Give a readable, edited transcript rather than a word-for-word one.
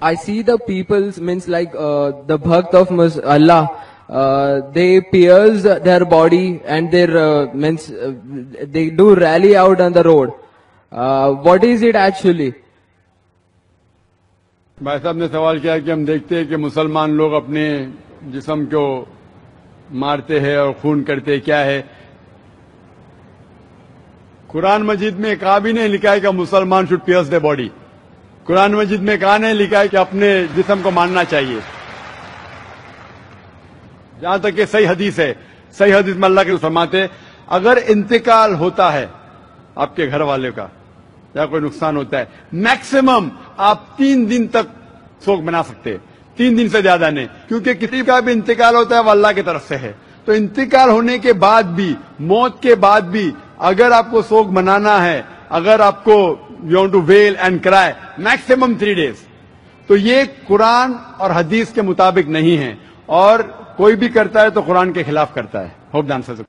I see the people's means like the bhakt of Allah. They pierce their body and their means they do rally out on the road. What is it actually? भाई साहब ने सवाल किया कि हम देखते हैं कि मुसलमान लोग अपने जिस्म को मारते हैं और खून करते हैं, क्या है? कुरान मजीद में कहा भी नहीं लिखा है कि मुसलमान शुड पियर्स द बॉडी। कुरान मजीद में कहा नहीं लिखा है कि अपने जिस्म को मारना चाहिए। जहां तक कि सही हदीस है, सही हदीस में अल्लाह के रसूल फरमाते अगर इंतकाल होता है आपके घर वाले का या कोई नुकसान होता है, मैक्सिमम आप 3 दिन तक शोक मना सकते हैं, 3 दिन से ज्यादा नहीं, क्योंकि किसी का भी इंतकाल होता है वो अल्लाह की तरफ से है। तो इंतकाल होने के बाद भी, मौत के बाद भी अगर आपको शोक मनाना है, अगर आपको you want to wail and cry, maximum 3 days. तो ये कुरान और हदीस के मुताबिक नहीं है, और कोई भी करता है तो कुरान के खिलाफ करता है। Hope the answer.